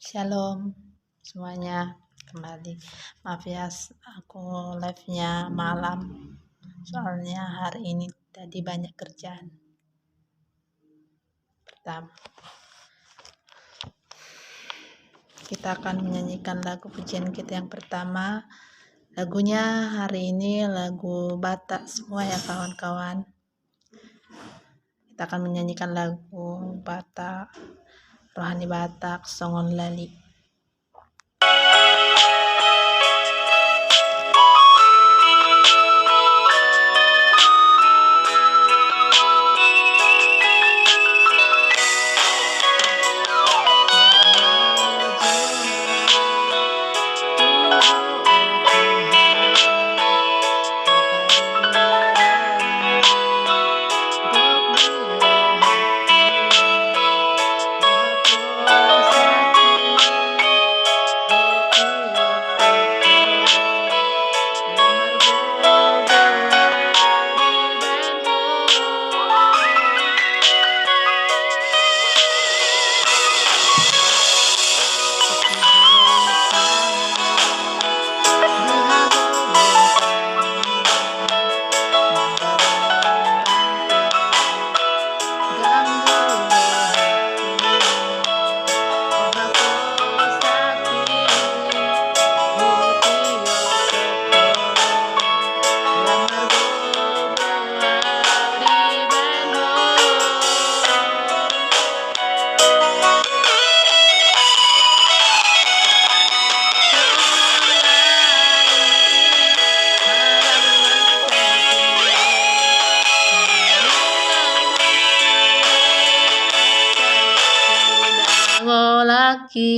Shalom semuanya, kembali. Maaf ya, aku live-nya malam. Soalnya hari ini tadi banyak kerjaan. Pertama, kita akan menyanyikan lagu pujian kita yang pertama. Lagunya hari ini lagu Batak semua ya kawan-kawan. Kita akan menyanyikan lagu Batak, Rohani Batak, Songon Lali. Laki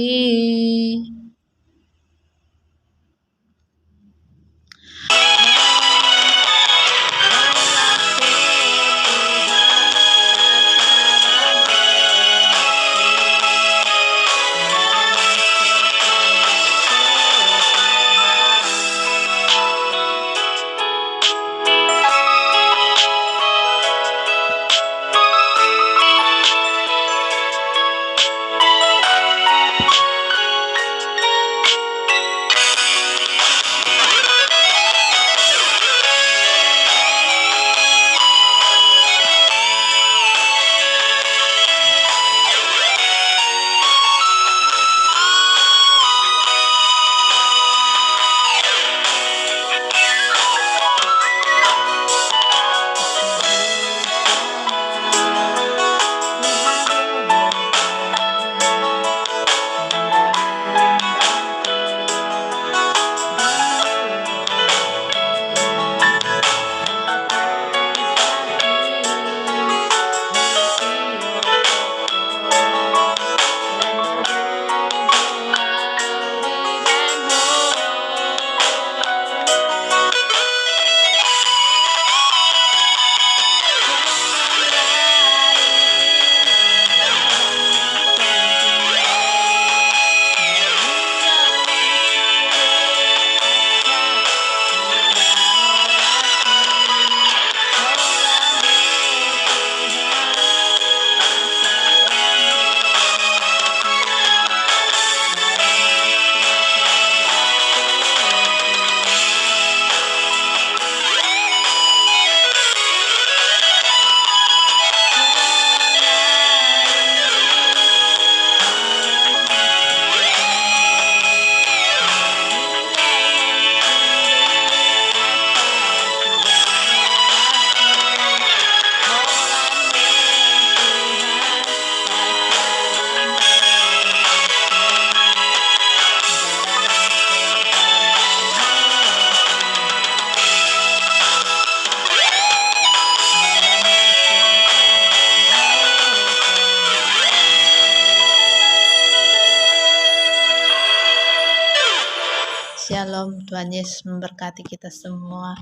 Shalom, Tuhan Yesus memberkati kita semua.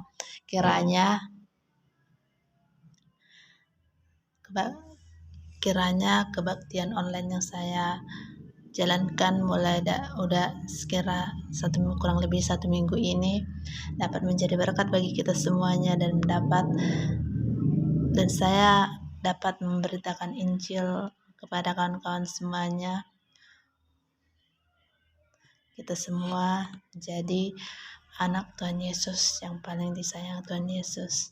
Kiranya kebaktian online yang saya jalankan mulai udah sekira kurang lebih 1 minggu ini dapat menjadi berkat bagi kita semuanya, dan saya dapat memberitakan Injil kepada kawan-kawan semuanya kita semua jadi anak Tuhan Yesus yang paling disayang Tuhan Yesus.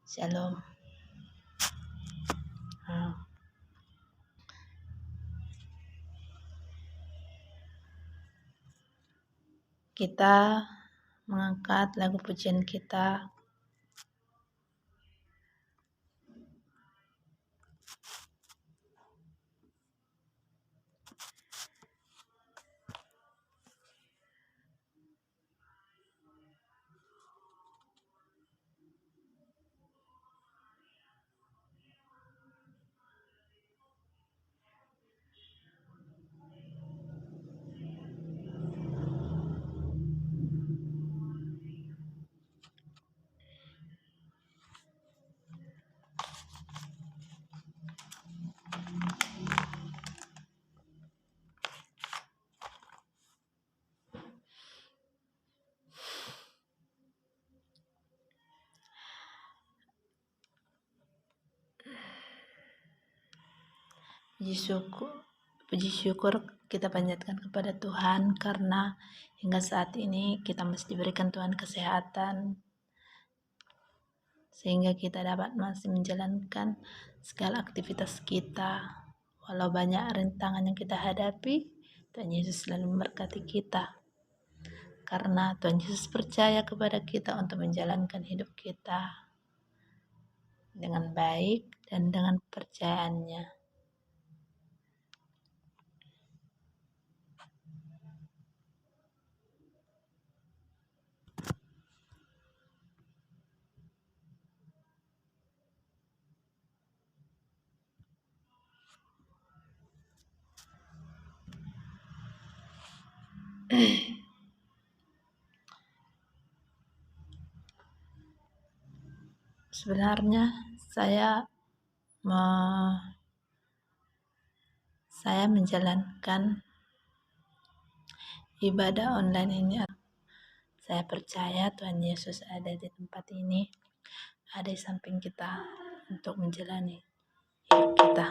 Shalom. Kita mengangkat lagu pujian kita. Puji syukur kita panjatkan kepada Tuhan karena hingga saat ini kita masih diberikan Tuhan kesehatan sehingga kita dapat masih menjalankan segala aktivitas kita. Walau banyak rintangan yang kita hadapi, Tuhan Yesus selalu memberkati kita karena Tuhan Yesus percaya kepada kita untuk menjalankan hidup kita dengan baik dan dengan percayaannya. Sebenarnya saya menjalankan ibadah online ini. Saya percaya Tuhan Yesus ada di tempat ini, ada di samping kita untuk menjalani hidup kita.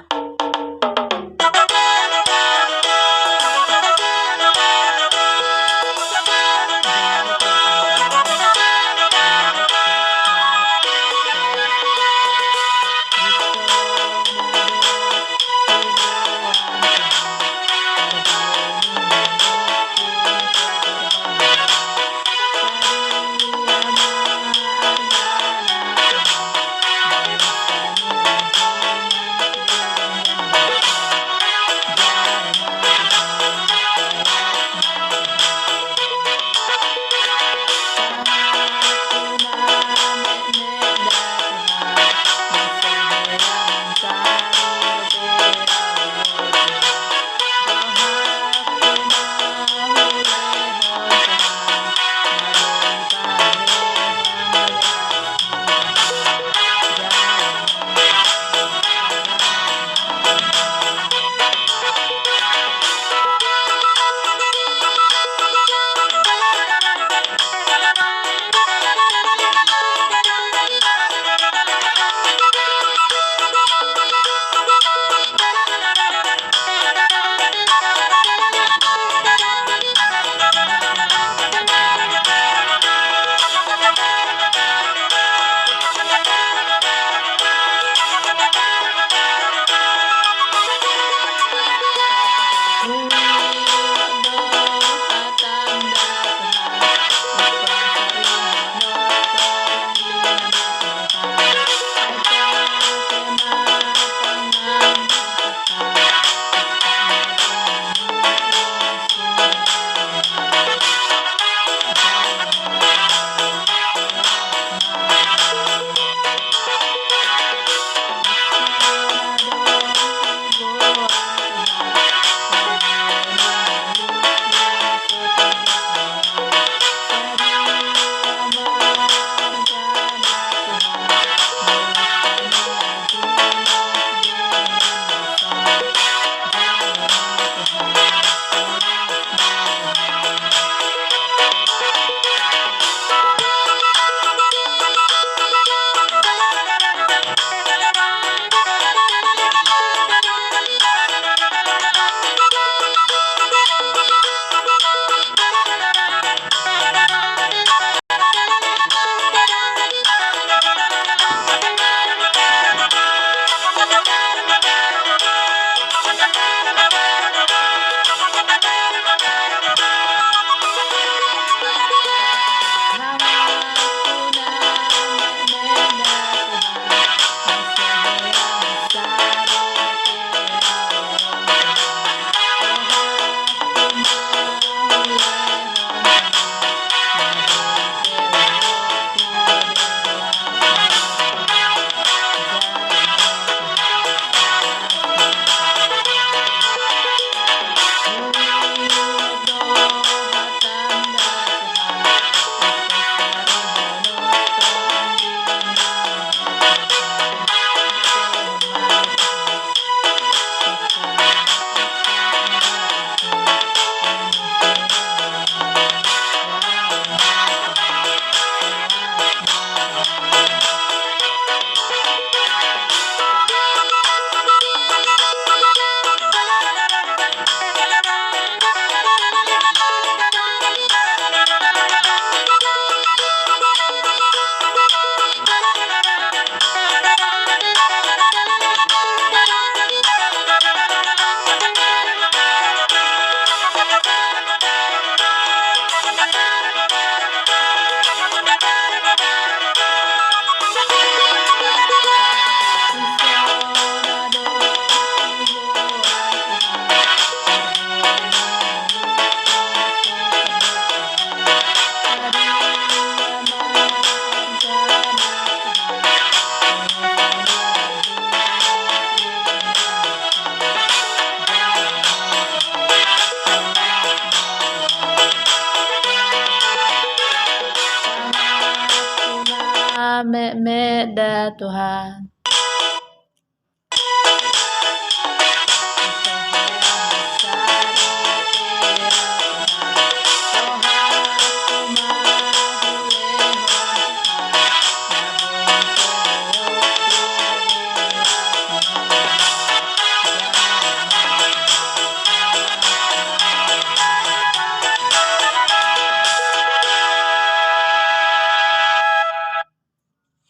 ya Tuhan.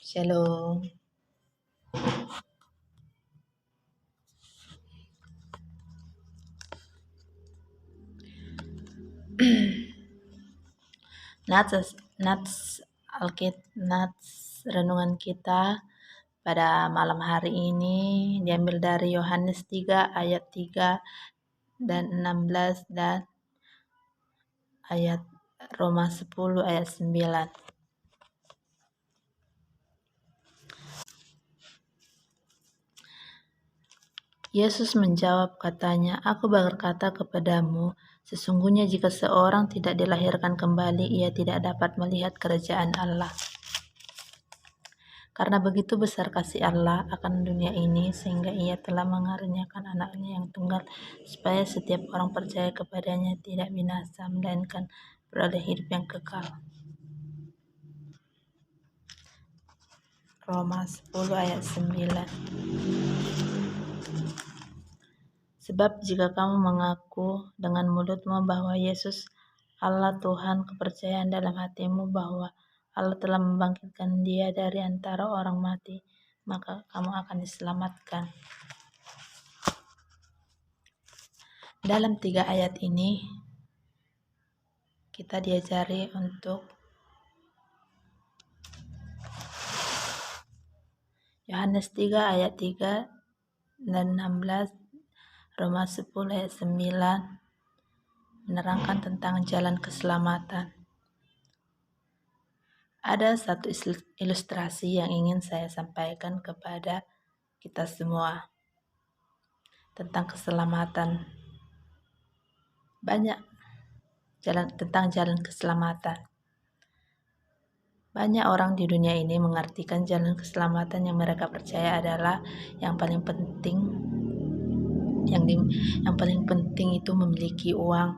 Shalom. Nats renungan kita pada malam hari ini diambil dari Yohanes 3 ayat 3 dan 16 dan ayat Roma 10 ayat 9. Yesus menjawab katanya, "Aku berkata kepadamu, sesungguhnya jika seorang tidak dilahirkan kembali, ia tidak dapat melihat kerajaan Allah. Karena begitu besar kasih Allah akan dunia ini, sehingga ia telah mengaruniakan anaknya yang tunggal, supaya setiap orang percaya kepadanya tidak binasa, melainkan beroleh hidup yang kekal." Roma 10 ayat 9. Sebab jika kamu mengaku dengan mulutmu bahwa Yesus Allah Tuhan, kepercayaan dalam hatimu bahwa Allah telah membangkitkan Dia dari antara orang mati, maka kamu akan diselamatkan. Dalam 3 ayat ini kita diajari untuk Yohanes 3 ayat 3 dan 16, Roma 10 ayat 9 menerangkan tentang jalan keselamatan. Ada satu ilustrasi yang ingin saya sampaikan kepada kita semua tentang keselamatan. Banyak tentang jalan keselamatan. Banyak orang di dunia ini mengartikan jalan keselamatan yang mereka percaya adalah yang paling penting. Yang paling penting itu memiliki uang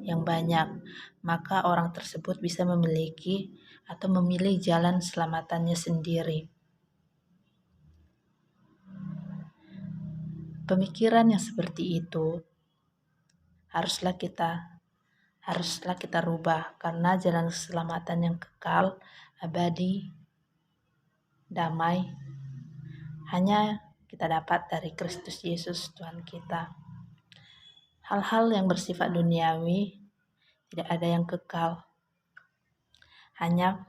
yang banyak, maka orang tersebut bisa memiliki atau memilih jalan keselamatannya sendiri. Pemikiran yang seperti itu haruslah kita rubah, karena jalan keselamatan yang kekal, abadi, damai hanya kita dapat dari Kristus Yesus Tuhan kita. Hal-hal yang bersifat duniawi tidak ada yang kekal. Hanya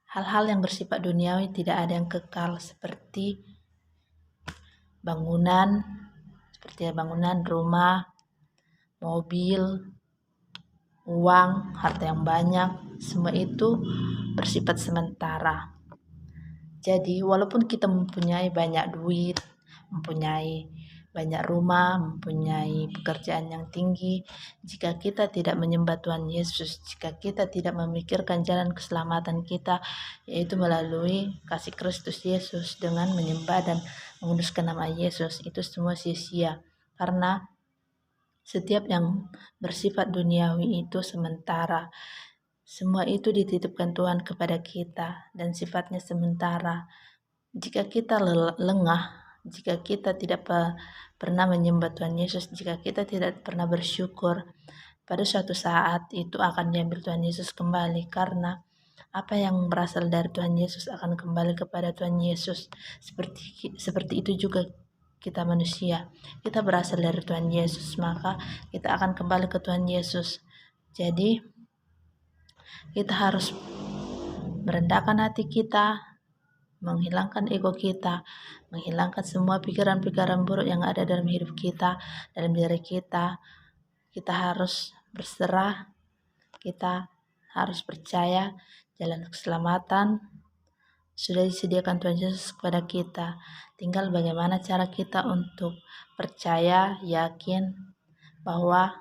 hal-hal yang bersifat duniawi tidak ada yang kekal, seperti bangunan rumah, mobil, uang, harta yang banyak, semua itu bersifat sementara. Jadi walaupun kita mempunyai banyak duit, mempunyai banyak rumah, mempunyai pekerjaan yang tinggi, jika kita tidak menyembah Tuhan Yesus, jika kita tidak memikirkan jalan keselamatan kita, yaitu melalui kasih Kristus Yesus dengan menyembah dan menguduskan nama Yesus, itu semua sia-sia. Karena setiap yang bersifat duniawi itu sementara. Semua itu dititipkan Tuhan kepada kita dan sifatnya sementara. Jika kita lengah, jika kita tidak pernah menyembah Tuhan Yesus, jika kita tidak pernah bersyukur, pada suatu saat itu akan diambil Tuhan Yesus kembali, karena apa yang berasal dari Tuhan Yesus akan kembali kepada Tuhan Yesus. Seperti itu juga kita manusia. Kita berasal dari Tuhan Yesus, maka kita akan kembali ke Tuhan Yesus. Jadi kita harus merendahkan hati kita, menghilangkan ego kita, menghilangkan semua pikiran-pikiran buruk yang ada dalam hidup kita, dalam diri kita. Kita harus berserah, kita harus percaya jalan keselamatan sudah disediakan Tuhan Yesus kepada kita. Tinggal bagaimana cara kita untuk percaya, yakin bahwa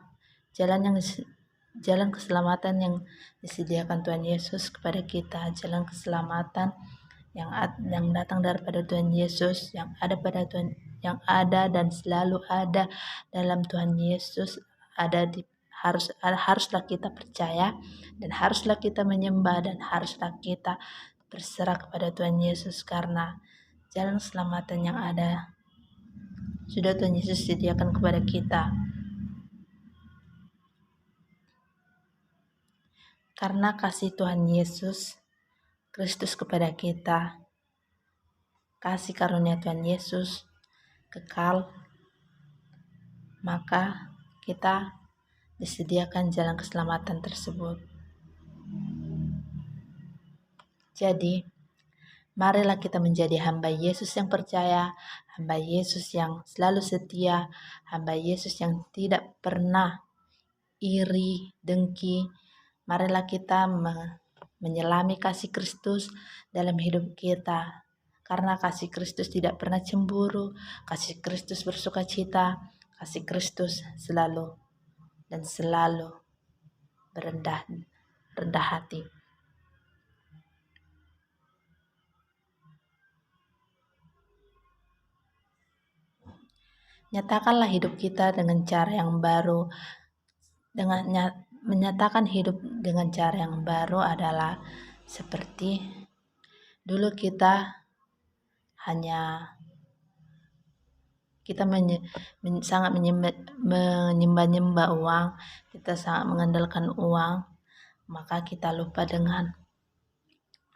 jalan keselamatan yang disediakan Tuhan Yesus kepada kita, jalan keselamatan yang datang daripada Tuhan Yesus, yang ada pada Tuhan, yang ada dan selalu ada dalam Tuhan Yesus, haruslah kita percaya, dan haruslah kita menyembah, dan haruslah kita berserah kepada Tuhan Yesus, karena jalan keselamatan yang ada sudah Tuhan Yesus sediakan kepada kita. Karena kasih Tuhan Yesus Kristus kepada kita, kasih karunia Tuhan Yesus kekal, maka kita disediakan jalan keselamatan tersebut. Jadi, marilah kita menjadi hamba Yesus yang percaya, hamba Yesus yang selalu setia, hamba Yesus yang tidak pernah iri, dengki. Marilah kita menyelami kasih Kristus dalam hidup kita. Karena kasih Kristus tidak pernah cemburu, kasih Kristus bersuka cita, kasih Kristus selalu dan selalu rendah hati. Nyatakanlah hidup kita dengan cara yang baru. Menyatakan hidup dengan cara yang baru adalah seperti dulu kita sangat menyembah uang, kita sangat mengandalkan uang, maka kita lupa dengan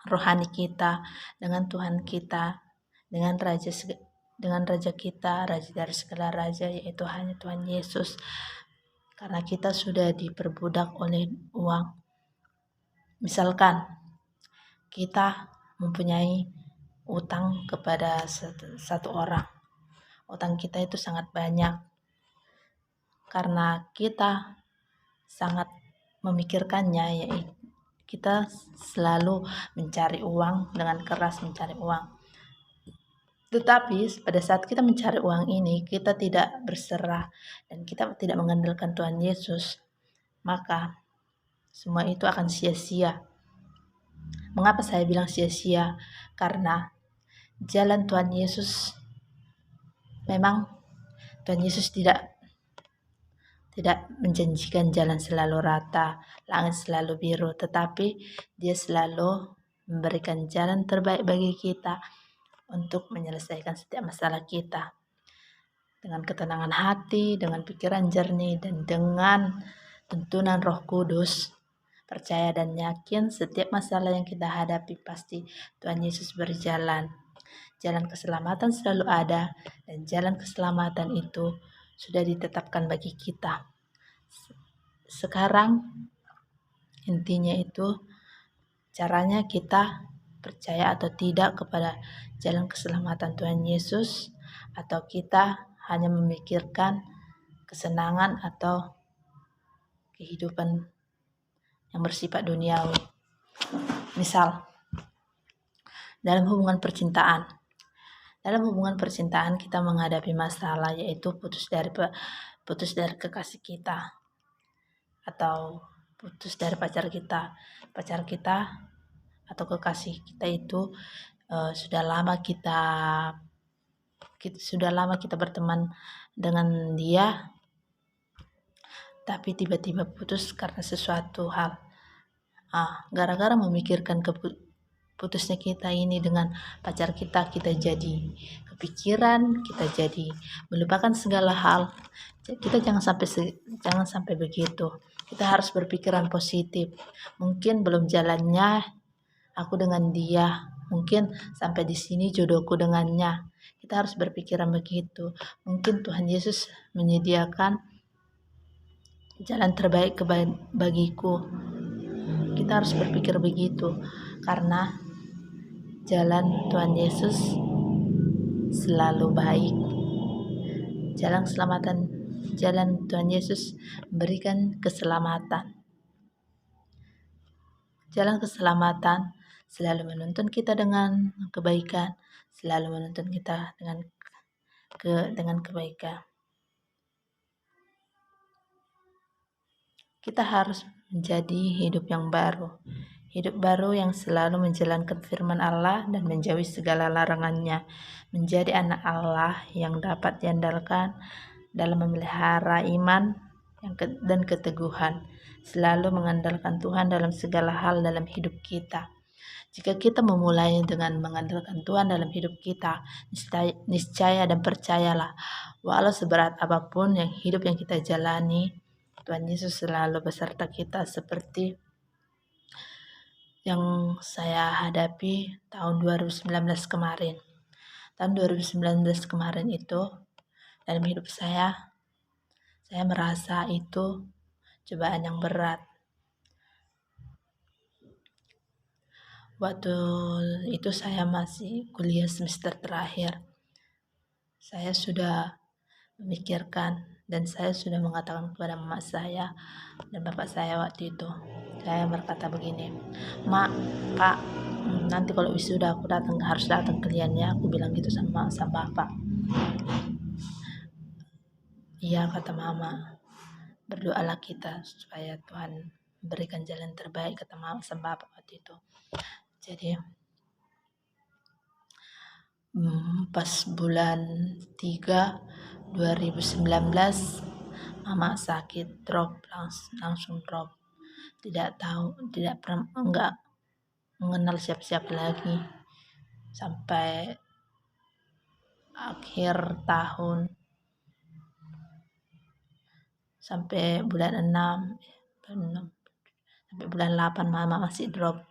rohani kita, dengan Tuhan kita, dengan Raja kita, Raja dari segala raja, yaitu hanya Tuhan Yesus. Karena kita sudah diperbudak oleh uang. Misalkan kita mempunyai utang kepada satu orang, utang kita itu sangat banyak, karena kita sangat memikirkannya, yaitu kita selalu mencari uang, dengan keras mencari uang. Tetapi pada saat kita mencari uang ini, kita tidak berserah dan kita tidak mengandalkan Tuhan Yesus, maka semua itu akan sia-sia. Mengapa saya bilang sia-sia? Karena jalan Tuhan Yesus, memang Tuhan Yesus tidak menjanjikan jalan selalu rata, langit selalu biru, tetapi Dia selalu memberikan jalan terbaik bagi kita untuk menyelesaikan setiap masalah kita dengan ketenangan hati, dengan pikiran jernih, dan dengan tuntunan Roh Kudus. Percaya dan yakin setiap masalah yang kita hadapi pasti Tuhan Yesus berjalan. Jalan keselamatan selalu ada, dan jalan keselamatan itu sudah ditetapkan bagi kita. Sekarang intinya itu caranya kita percaya atau tidak kepada jalan keselamatan Tuhan Yesus, atau kita hanya memikirkan kesenangan atau kehidupan yang bersifat duniawi. Misal, dalam hubungan percintaan kita menghadapi masalah, yaitu putus dari kekasih kita, atau putus dari pacar kita atau kekasih kita itu sudah lama kita berteman dengan dia, tapi tiba-tiba putus karena sesuatu hal. Gara-gara memikirkan putusnya kita ini dengan pacar kita jadi kepikiran, kita jadi melupakan segala hal. Kita jangan sampai begitu. Kita harus berpikiran positif. Mungkin belum jalannya aku dengan dia, mungkin sampai di sini jodohku dengannya. Kita harus berpikiran begitu. Mungkin Tuhan Yesus menyediakan jalan terbaik bagiku. Kita harus berpikir begitu, karena jalan Tuhan Yesus selalu baik. Jalan Tuhan Yesus memberikan keselamatan. Jalan keselamatan selalu menuntun kita dengan kebaikan, selalu menuntun kita dengan kebaikan. Kita harus menjadi hidup yang baru, hidup baru yang selalu menjalankan firman Allah dan menjauhi segala larangannya, menjadi anak Allah yang dapat diandalkan dalam memelihara iman dan keteguhan, selalu mengandalkan Tuhan dalam segala hal dalam hidup kita. Jika kita memulai dengan mengandalkan Tuhan dalam hidup kita, niscaya dan percayalah, walau seberat apapun hidup yang kita jalani, Tuhan Yesus selalu beserta kita, seperti yang saya hadapi tahun 2019 kemarin. Tahun 2019 kemarin itu, dalam hidup saya merasa itu cobaan yang berat. Waktu itu saya masih kuliah semester terakhir. Saya sudah memikirkan dan saya sudah mengatakan kepada mama saya dan bapak saya waktu itu. Saya berkata begini, "Mak, Pak, nanti kalau wisuda aku harus datang kalian ya." Aku bilang gitu sama bapak. Iya, kata mama. Berdoalah kita supaya Tuhan berikan jalan terbaik, kata mama sama bapak waktu itu. Jadi pas bulan 3 2019 mama sakit, drop, langsung drop. Tidak pernah, enggak mengenal siapa-siapa lagi sampai akhir tahun, sampai bulan 6 sampai bulan 8 mama masih drop.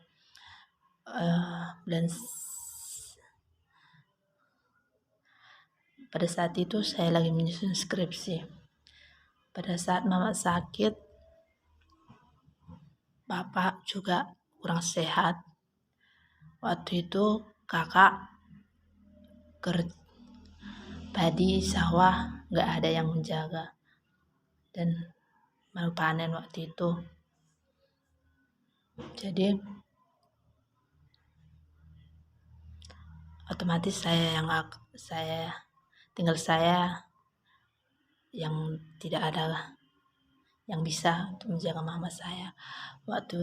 Pada saat itu saya lagi menyusun skripsi. Pada saat mama sakit, bapak juga kurang sehat. Waktu itu kakak padi sawah nggak ada yang menjaga dan mau panen waktu itu. Jadi otomatis saya yang tidak ada yang bisa untuk menjaga mama saya. Waktu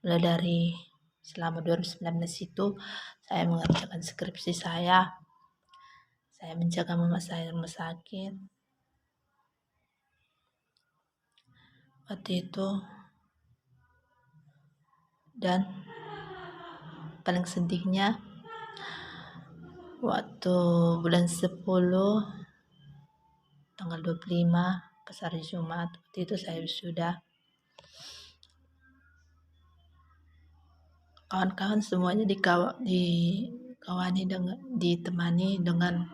mulai dari selama 2019 itu saya mengerjakan skripsi saya menjaga mama saya rumah sakit. Waktu itu, dan paling sedihnya waktu bulan 10 tanggal 25 pas hari Jumat, waktu itu saya wisuda. Kawan-kawan semuanya ditemani dengan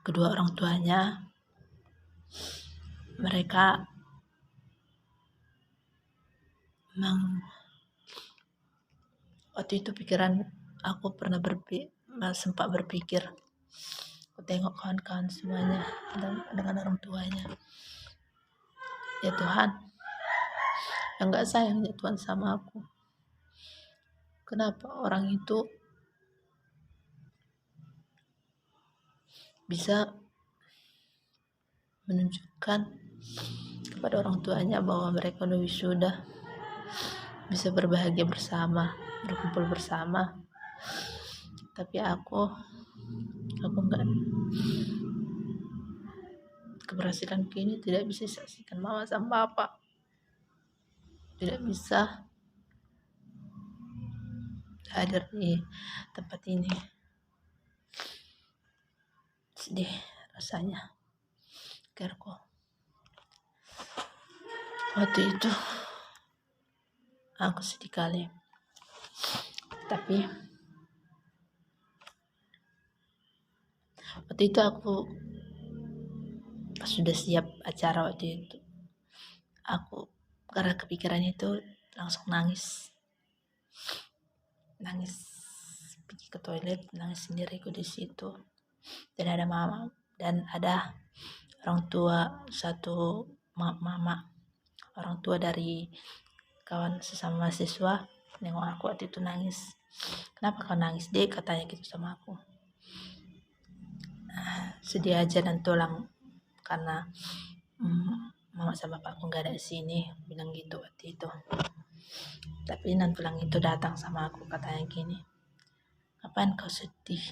kedua orang tuanya. Mereka waktu itu pikiran aku sempat berpikir, aku tengok kawan-kawan semuanya dengan orang tuanya. Ya Tuhan, yang gak sayang ya Tuhan sama aku. Kenapa orang itu bisa menunjukkan kepada orang tuanya bahwa mereka udah wisuda, bisa berbahagia bersama, berkumpul bersama, tapi aku enggak. Keberhasilan kini tidak bisa disaksikan mama sama bapak, tidak bisa hadir di tempat ini. Sedih rasanya, Kerko. Waktu itu aku sedih kali, tapi waktu itu aku sudah siap acara. Waktu itu aku karena kepikiran itu langsung nangis pergi ke toilet, nangis sendiriku di situ. Dan ada mama dan ada orang tua, satu mama, orang tua dari kawan sesama mahasiswa, nengok aku waktu itu nangis. Kenapa kau nangis, Dek? Katanya gitu sama aku. Sedih aja dan tulang karena mama sama bapakku nggak ada di sini, bilang gitu waktu itu. Tapi nantulang itu datang sama aku, katanya gini, kapan kau sedih?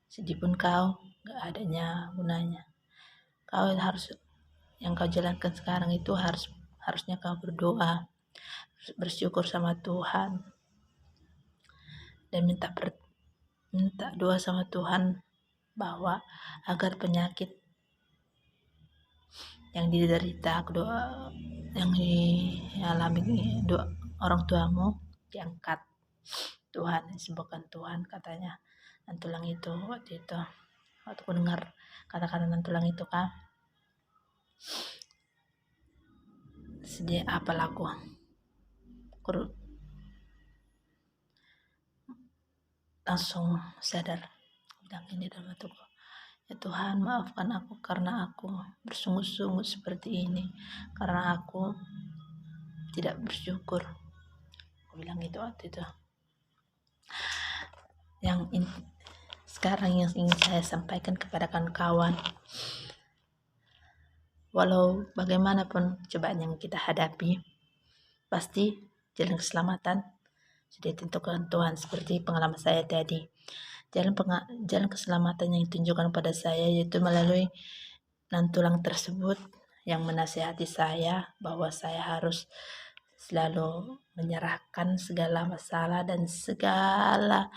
Sedih pun kau nggak adanya gunanya. Kau harus, yang kau jalankan sekarang itu harusnya kau berdoa, bersyukur sama Tuhan, dan minta doa sama Tuhan bahwa agar penyakit yang diderita yang dialami orang tuamu diangkat Tuhan, disembuhkan Tuhan, katanya nantulang itu waktu itu. Waktu aku dengar kata-kata nantulang itu kan, sedih apalah aku langsung sadar, bilang ini dalam hatiku, ya Tuhan, maafkan aku karena aku bersungguh-sungguh seperti ini, karena aku tidak bersyukur. Aku bilang gitu waktu itu. Sekarang yang ingin saya sampaikan kepada kawan-kawan, walau bagaimanapun cobaan yang kita hadapi, pasti jalan keselamatan sudah ditentukan Tuhan. Seperti pengalaman saya tadi, jalan keselamatan yang ditunjukkan pada saya yaitu melalui nantulang tersebut yang menasihati saya bahwa saya harus selalu menyerahkan segala masalah dan segala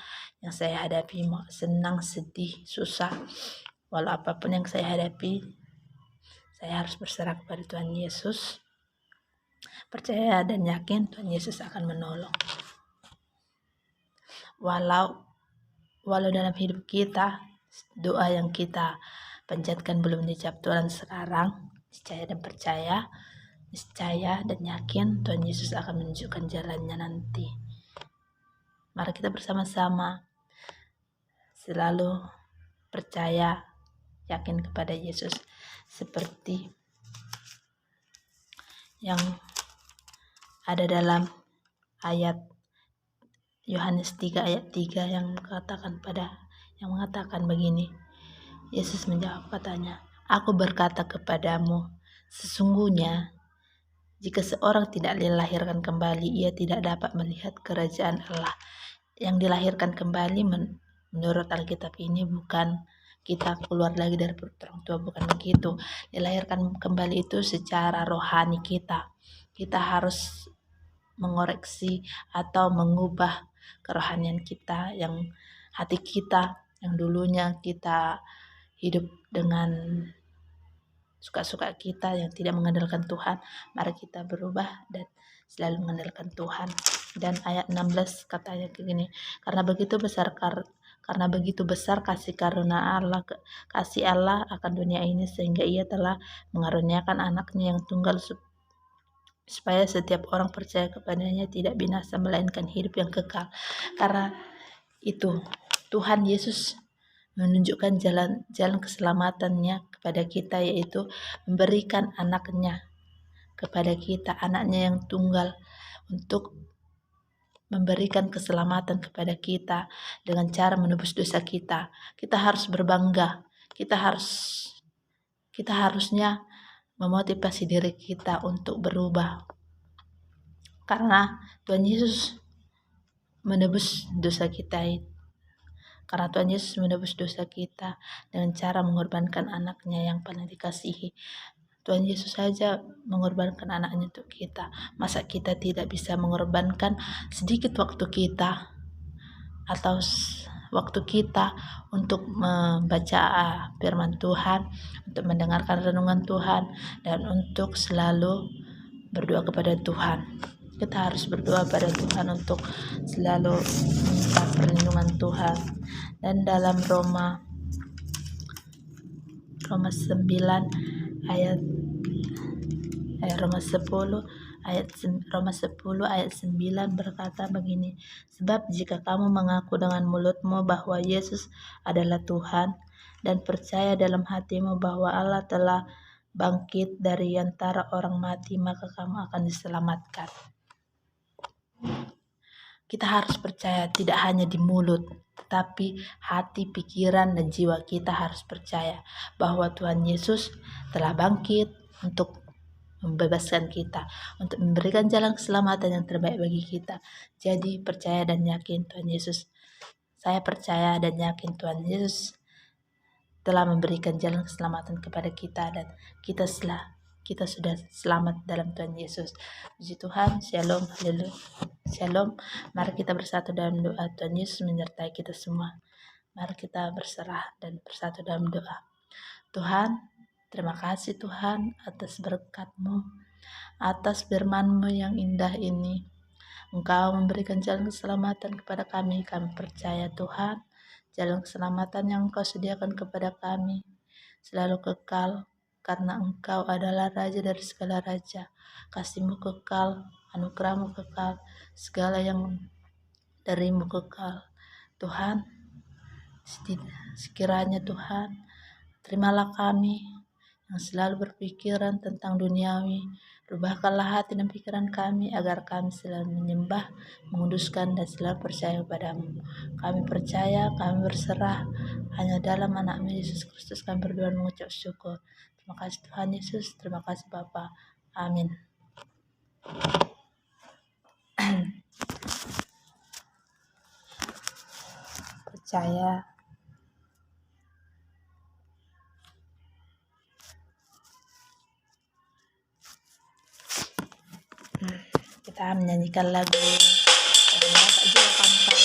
yang saya hadapi, mau senang, sedih, susah, walau apapun yang saya hadapi, saya harus berserah kepada Tuhan Yesus, percaya dan yakin Tuhan Yesus akan menolong. Walau dalam hidup kita doa yang kita panjatkan belum dijawab Tuhan sekarang, niscaya dan yakin Tuhan Yesus akan menunjukkan jalannya nanti. Mari kita bersama-sama selalu percaya, yakin kepada Yesus, seperti yang ada dalam ayat Yohanes 3 ayat 3 yang mengatakan begini. Yesus menjawab, katanya, aku berkata kepadamu, sesungguhnya jika seorang tidak dilahirkan kembali, ia tidak dapat melihat kerajaan Allah. Yang dilahirkan kembali menurut Alkitab ini bukan kita keluar lagi dari perut orang tua, bukan begitu. Dilahirkan kembali itu secara rohani kita harus mengoreksi atau mengubah kerohanian kita, yang hati kita yang dulunya kita hidup dengan suka-suka kita yang tidak mengandalkan Tuhan, mari kita berubah dan selalu mengandalkan Tuhan. Dan ayat 16 katanya begini, karena begitu besar kasih Allah akan dunia ini, sehingga ia telah mengaruniakan anaknya yang tunggal supaya setiap orang percaya kepadanya tidak binasa melainkan hidup yang kekal. Karena itu Tuhan Yesus menunjukkan jalan keselamatannya kepada kita, yaitu memberikan anaknya kepada kita, anaknya yang tunggal, untuk memberikan keselamatan kepada kita dengan cara menebus dosa kita. Kita harus berbangga, kita harusnya memotivasi diri kita untuk berubah, karena Tuhan Yesus menebus dosa kita. Karena Tuhan Yesus menebus dosa kita dengan cara mengorbankan anaknya yang paling dikasihi. Tuhan Yesus saja mengorbankan anaknya untuk kita. Masa kita tidak bisa mengorbankan sedikit waktu kita atau waktu kita untuk membaca firman Tuhan, untuk mendengarkan renungan Tuhan, dan untuk selalu berdoa kepada Tuhan. Kita harus berdoa pada Tuhan untuk selalu minta perlindungan Tuhan. Dan dalam Roma 10 ayat 9 berkata begini, sebab jika kamu mengaku dengan mulutmu bahwa Yesus adalah Tuhan dan percaya dalam hatimu bahwa Allah telah bangkit dari antara orang mati, maka kamu akan diselamatkan. Kita harus percaya tidak hanya di mulut, tapi hati, pikiran, dan jiwa kita harus percaya bahwa Tuhan Yesus telah bangkit untuk membebaskan kita, untuk memberikan jalan keselamatan yang terbaik bagi kita. Jadi percaya dan yakin Tuhan Yesus. Saya percaya dan yakin Tuhan Yesus telah memberikan jalan keselamatan kepada kita, dan kita sudah selamat dalam Tuhan Yesus. Puji Tuhan, shalom, haleluya, shalom. Mari kita bersatu dalam doa. Tuhan Yesus menyertai kita semua. Mari kita berserah dan bersatu dalam doa. Tuhan, terima kasih Tuhan atas berkat-Mu, atas firman-Mu yang indah ini. Engkau memberikan jalan keselamatan kepada kami. Kami percaya Tuhan, jalan keselamatan yang Engkau sediakan kepada kami selalu kekal, karena Engkau adalah Raja dari segala raja. Kasih-Mu kekal, anugerah-Mu kekal, segala yang dari-Mu kekal. Tuhan, sekiranya Tuhan, terimalah kami yang selalu berpikiran tentang duniawi. Rubahkanlah hati dan pikiran kami agar kami selalu menyembah, menguduskan, dan selalu percaya kepadamu. Kami percaya, kami berserah. Hanya dalam anak-Mu Yesus Kristus kami berdoa dan mengucap syukur. Terima kasih Tuhan Yesus, terima kasih Bapa. Amin. Percaya. Kita menyanyikan lagu Bapak juga kawan-kawan.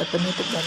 Penutup dan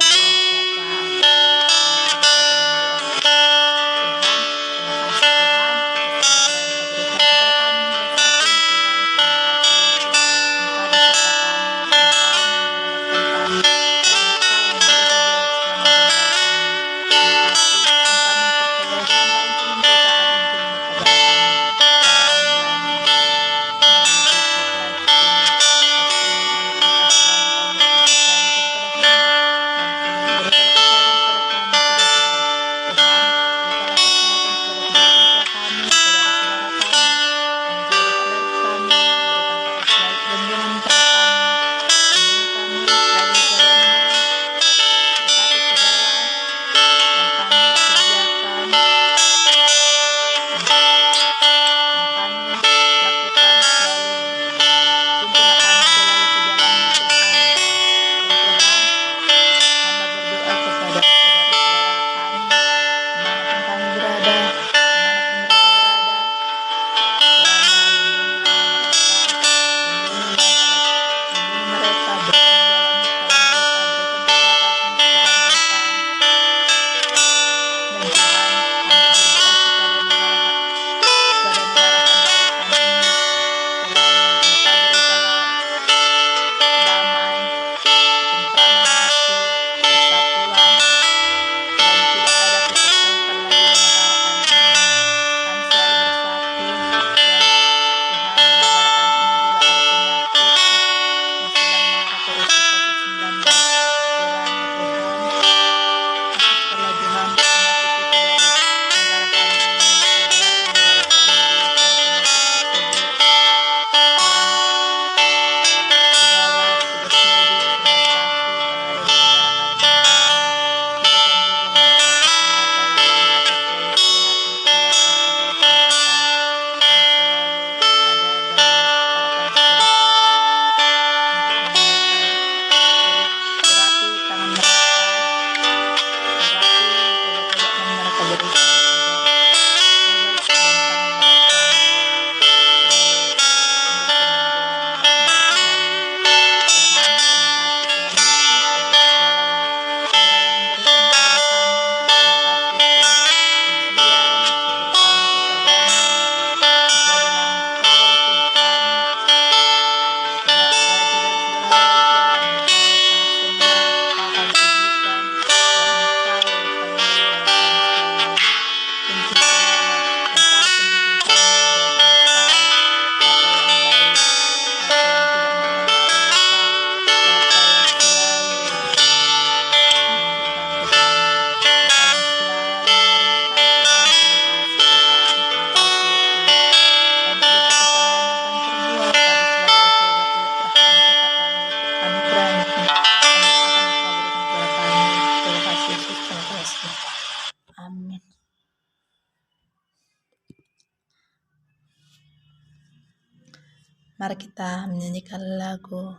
Mari kita menyanyikan lagu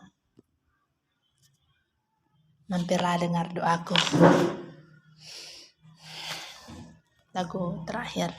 Mampirlah Dengar Doaku, lagu terakhir.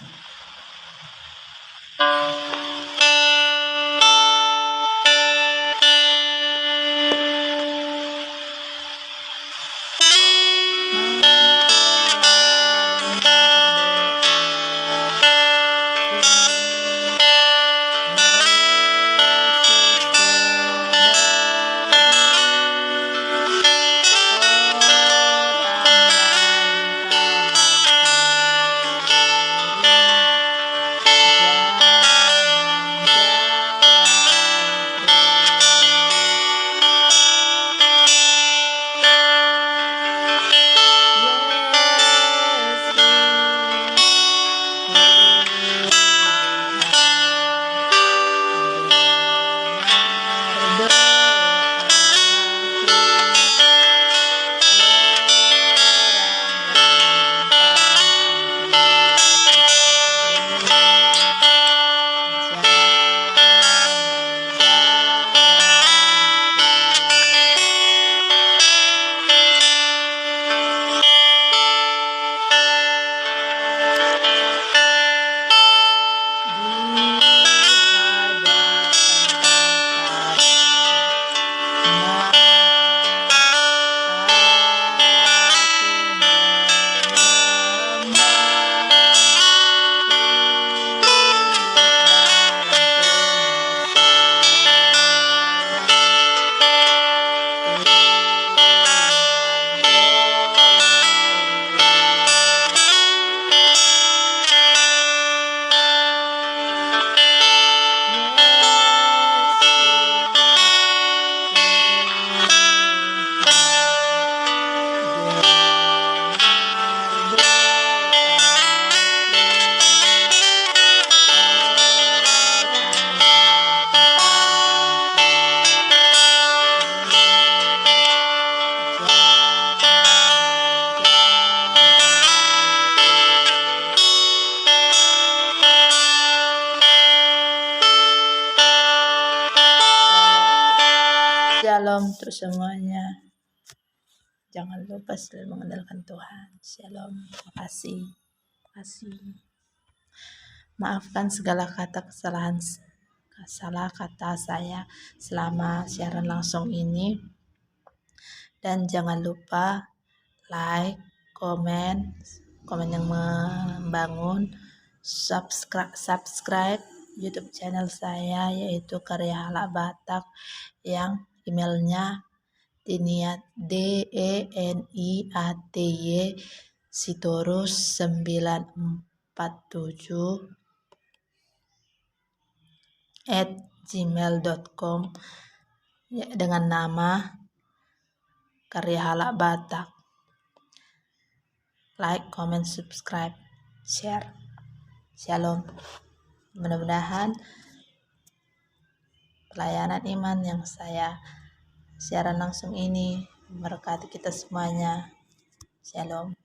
Shalom untuk semuanya. Jangan lupa selalu mengandalkan Tuhan. Shalom. Terima kasih. Maafkan segala salah kata saya selama siaran langsung ini. Dan jangan lupa like, komen yang membangun, subscribe YouTube channel saya yaitu Karya Halak Batak yang emailnya DENIATY Sitorus 947@gmail.com dengan nama Karya Halak Batak. Like, comment, subscribe, share. Shalom. Mudah-mudahan pelayanan iman yang saya siaran langsung ini memberkati kita semuanya. Shalom.